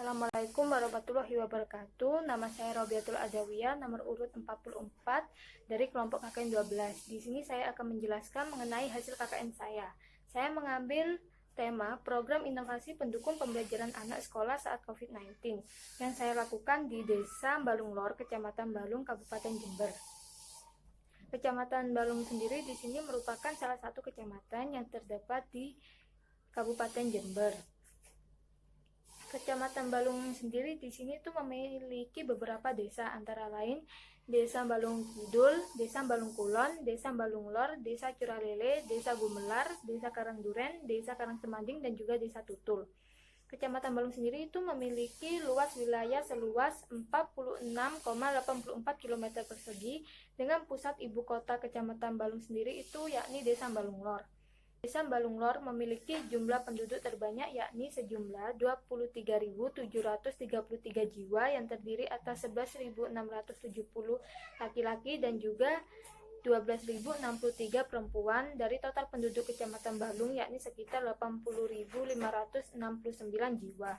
Assalamualaikum warahmatullahi wabarakatuh. Nama saya Robiatul Adawiyah, nomor urut 44 dari kelompok KKN 12. Di sini saya akan menjelaskan mengenai hasil KKN saya. Saya mengambil tema Program Inovasi Pendukung Pembelajaran Anak Sekolah saat COVID-19 yang saya lakukan di Desa Balung Lor, Kecamatan Balung, Kabupaten Jember. Kecamatan Balung sendiri di sini merupakan salah satu kecamatan yang terdapat di Kabupaten Jember. Kecamatan Balung sendiri di sini tuh memiliki beberapa desa, antara lain Desa Balung Kidul, Desa Balung Kulon, Desa Balung Lor, Desa Curalele, Desa Gumelar, Desa Karangduren, Desa Karangsemanding, dan juga Desa Tutul. Kecamatan Balung sendiri itu memiliki luas wilayah seluas 46,84 km persegi dengan pusat ibu kota Kecamatan Balung sendiri itu yakni Desa Balung Lor. Desa Balung Lor memiliki jumlah penduduk terbanyak yakni sejumlah 23.733 jiwa yang terdiri atas 11.670 laki-laki dan juga 12.063 perempuan dari total penduduk Kecamatan Balung yakni sekitar 80.569 jiwa.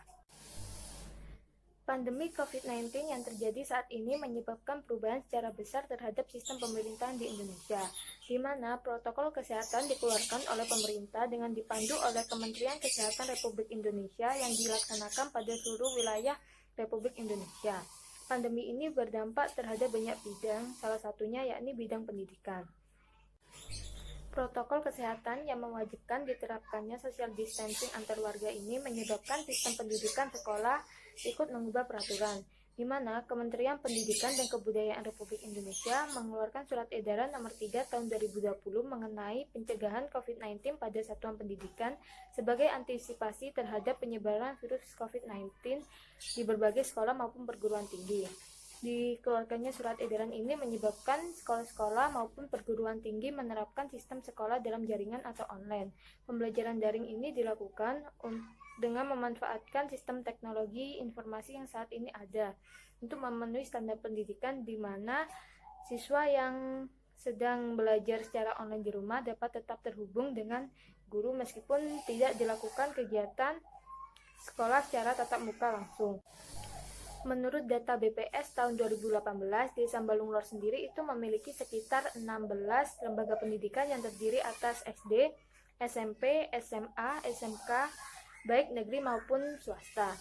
Pandemi COVID-19 yang terjadi saat ini menyebabkan perubahan secara besar terhadap sistem pemerintahan di Indonesia, di mana protokol kesehatan dikeluarkan oleh pemerintah dengan dipandu oleh Kementerian Kesehatan Republik Indonesia yang dilaksanakan pada seluruh wilayah Republik Indonesia. Pandemi ini berdampak terhadap banyak bidang, salah satunya yakni bidang pendidikan. Protokol kesehatan yang mewajibkan diterapkannya social distancing antar warga ini menyebabkan sistem pendidikan sekolah ikut mengubah peraturan, di mana Kementerian Pendidikan dan Kebudayaan Republik Indonesia mengeluarkan Surat Edaran Nomor 3 Tahun 2020 mengenai pencegahan COVID-19 pada satuan pendidikan sebagai antisipasi terhadap penyebaran virus COVID-19 di berbagai sekolah maupun perguruan tinggi. Dikeluarkannya surat edaran ini menyebabkan sekolah-sekolah maupun perguruan tinggi menerapkan sistem sekolah dalam jaringan atau online. Pembelajaran daring ini dilakukan dengan memanfaatkan sistem teknologi informasi yang saat ini ada untuk memenuhi standar pendidikan, di mana siswa yang sedang belajar secara online di rumah dapat tetap terhubung dengan guru meskipun tidak dilakukan kegiatan sekolah secara tatap muka langsung. Menurut data BPS tahun 2018, Desa Balung Lor sendiri itu memiliki sekitar 16 lembaga pendidikan yang terdiri atas SD, SMP, SMA, SMK, baik negeri maupun swasta.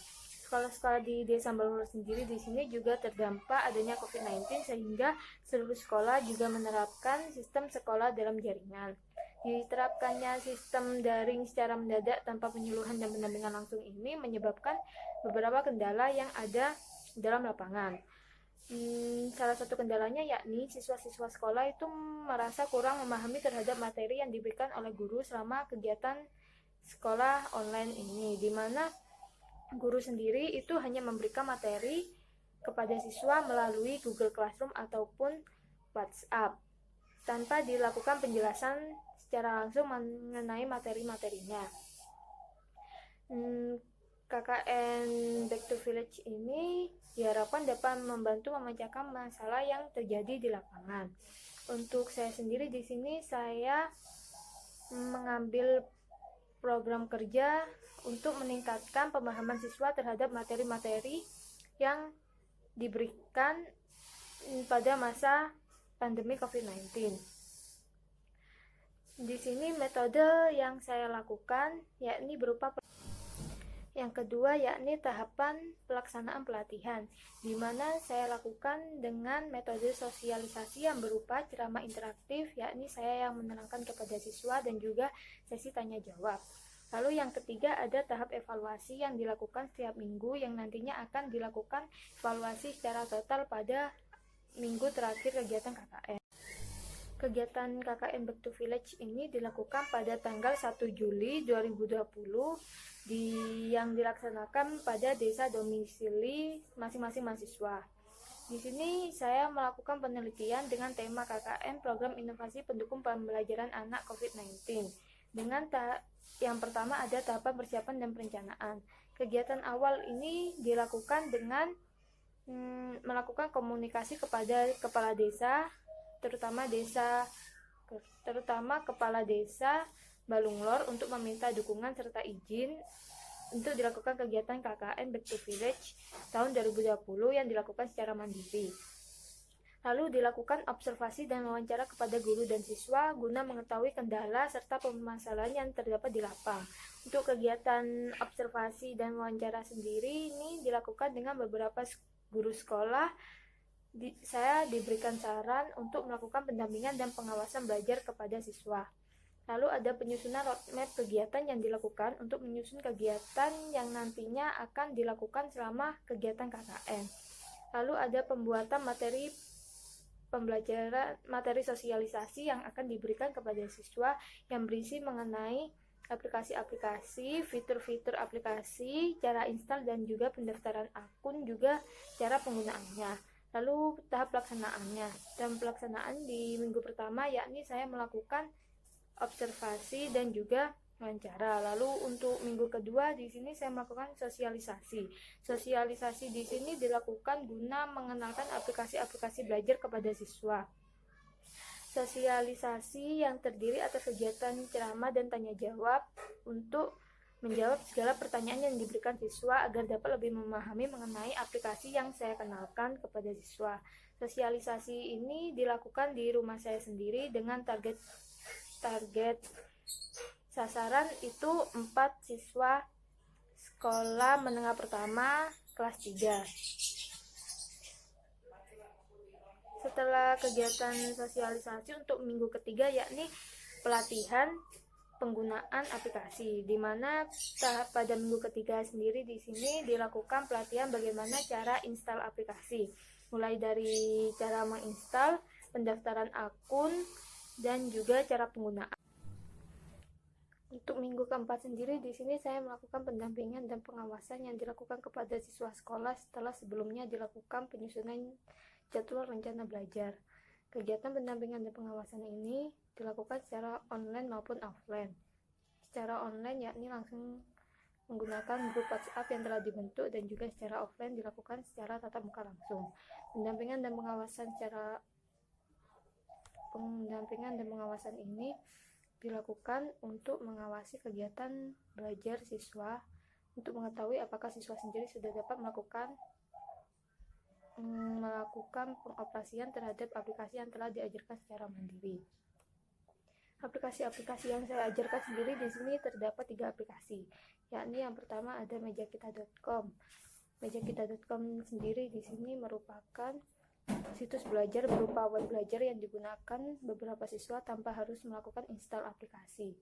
Sekolah-sekolah di Desa Balung Lor sendiri di sini juga terdampak adanya COVID-19 sehingga seluruh sekolah juga menerapkan sistem sekolah dalam jaringan. Diterapkannya sistem daring secara mendadak tanpa penyuluhan dan pendampingan langsung ini menyebabkan beberapa kendala yang ada dalam lapangan. Salah satu kendalanya yakni siswa-siswa sekolah itu merasa kurang memahami terhadap materi yang diberikan oleh guru selama kegiatan sekolah online ini, di mana guru sendiri itu hanya memberikan materi kepada siswa melalui Google Classroom ataupun WhatsApp tanpa dilakukan penjelasan secara langsung mengenai materi-materinya. KKN Back to Village ini diharapkan dapat membantu memecahkan masalah yang terjadi di lapangan. Untuk saya sendiri di sini saya mengambil program kerja untuk meningkatkan pemahaman siswa terhadap materi-materi yang diberikan pada masa pandemi COVID-19. Di sini metode yang saya lakukan yakni berupa yang kedua yakni tahapan pelaksanaan pelatihan, di mana saya lakukan dengan metode sosialisasi yang berupa ceramah interaktif, yakni saya yang menerangkan kepada siswa dan juga sesi tanya jawab. Lalu yang ketiga ada tahap evaluasi yang dilakukan setiap minggu yang nantinya akan dilakukan evaluasi secara total pada minggu terakhir kegiatan KKN. Kegiatan KKN Back to Village ini dilakukan pada tanggal 1 Juli 2020 yang dilaksanakan pada desa domisili masing-masing mahasiswa. Di sini saya melakukan penelitian dengan tema KKN Program Inovasi Pendukung Pembelajaran Anak COVID-19. Yang pertama ada tahapan persiapan dan perencanaan. Kegiatan awal ini dilakukan dengan melakukan komunikasi kepada kepala desa, terutama kepala desa Balung Lor untuk meminta dukungan serta izin untuk dilakukan kegiatan KKN Back to Village tahun 2020 yang dilakukan secara mandiri. Lalu dilakukan observasi dan wawancara kepada guru dan siswa guna mengetahui kendala serta permasalahan yang terdapat di lapang. Untuk kegiatan observasi dan wawancara sendiri ini dilakukan dengan beberapa guru sekolah. Saya diberikan saran untuk melakukan pendampingan dan pengawasan belajar kepada siswa. Lalu ada penyusunan roadmap kegiatan yang dilakukan untuk menyusun kegiatan yang nantinya akan dilakukan selama kegiatan KKN. Lalu ada pembuatan materi pembelajaran, materi sosialisasi yang akan diberikan kepada siswa yang berisi mengenai aplikasi-aplikasi, fitur-fitur aplikasi, cara install dan juga pendaftaran akun, juga cara penggunaannya. Lalu tahap pelaksanaannya. Dan pelaksanaan di minggu pertama yakni saya melakukan observasi dan juga wawancara. Lalu untuk minggu kedua di sini saya melakukan sosialisasi. Sosialisasi di sini dilakukan guna mengenalkan aplikasi-aplikasi belajar kepada siswa. Sosialisasi yang terdiri atas kegiatan ceramah dan tanya jawab untuk menjawab segala pertanyaan yang diberikan siswa agar dapat lebih memahami mengenai aplikasi yang saya kenalkan kepada siswa. Sosialisasi ini dilakukan di rumah saya sendiri dengan target sasaran itu 4 siswa sekolah menengah pertama kelas 3. Setelah kegiatan sosialisasi untuk minggu ketiga yakni pelatihan penggunaan aplikasi, di mana pada minggu ketiga sendiri di sini dilakukan pelatihan bagaimana cara install aplikasi, mulai dari cara menginstal, pendaftaran akun, dan juga cara penggunaan. Untuk minggu keempat sendiri di sini saya melakukan pendampingan dan pengawasan yang dilakukan kepada siswa sekolah setelah sebelumnya dilakukan penyusunan jadwal rencana belajar. Kegiatan pendampingan dan pengawasan ini dilakukan secara online maupun offline. Secara online yakni langsung menggunakan grup WhatsApp yang telah dibentuk, dan juga secara offline dilakukan secara tatap muka langsung. Pendampingan dan pengawasan ini dilakukan untuk mengawasi kegiatan belajar siswa, untuk mengetahui apakah siswa sendiri sudah dapat melakukan pengoperasian terhadap aplikasi yang telah diajarkan secara mandiri. Aplikasi-aplikasi yang saya ajarkan sendiri di sini terdapat 3 aplikasi, yakni yang pertama ada mejakita.com. Mejakita.com sendiri di sini merupakan situs belajar berupa web belajar yang digunakan beberapa siswa tanpa harus melakukan install aplikasi.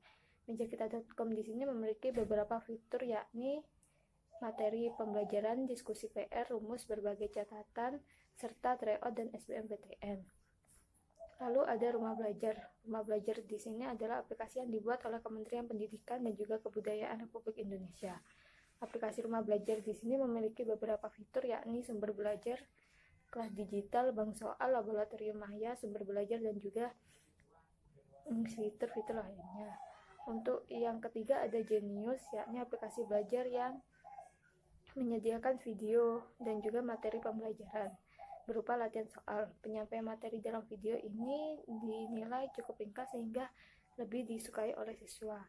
Mejakita.com di sini memiliki beberapa fitur, yakni materi pembelajaran, diskusi PR, rumus, berbagai catatan, serta tryout dan SBMPTN. Lalu ada Rumah Belajar. Rumah Belajar di sini adalah aplikasi yang dibuat oleh Kementerian Pendidikan dan juga Kebudayaan Republik Indonesia. Aplikasi Rumah Belajar di sini memiliki beberapa fitur, yakni sumber belajar, kelas digital, bank soal, laboratorium maya, sumber belajar, dan juga fitur-fitur lainnya. Untuk yang ketiga ada Genius, yakni aplikasi belajar yang menyediakan video dan juga materi pembelajaran berupa latihan soal. Penyampaian materi dalam video ini dinilai cukup ringkas sehingga lebih disukai oleh siswa.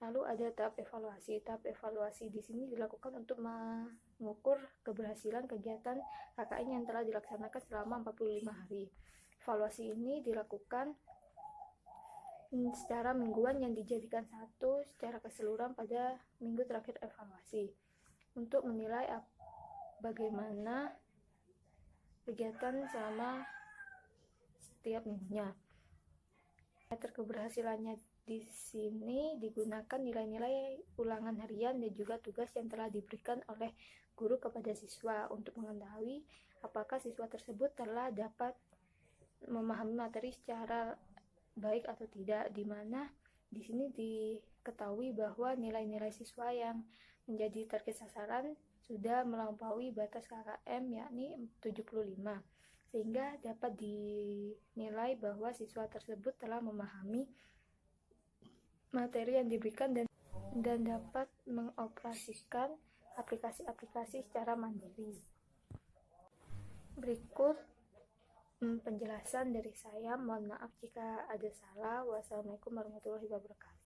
Lalu ada tahap evaluasi. Tahap evaluasi di sini dilakukan untuk mengukur keberhasilan kegiatan KKN yang telah dilaksanakan selama 45 hari. Evaluasi ini dilakukan secara mingguan yang dijadikan satu secara keseluruhan pada minggu terakhir evaluasi, untuk menilai bagaimana kegiatan selama setiap minggunya. Meter keberhasilannya di sini digunakan nilai-nilai ulangan harian dan juga tugas yang telah diberikan oleh guru kepada siswa, untuk mengetahui apakah siswa tersebut telah dapat memahami materi secara baik atau tidak, di mana di sini diketahui bahwa nilai-nilai siswa yang menjadi target sasaran sudah melampaui batas KKM, yakni 75, sehingga dapat dinilai bahwa siswa tersebut telah memahami materi yang diberikan dan dapat mengoperasikan aplikasi-aplikasi secara mandiri. Berikut penjelasan dari saya. Mohon maaf jika ada salah. Wassalamualaikum warahmatullahi wabarakatuh.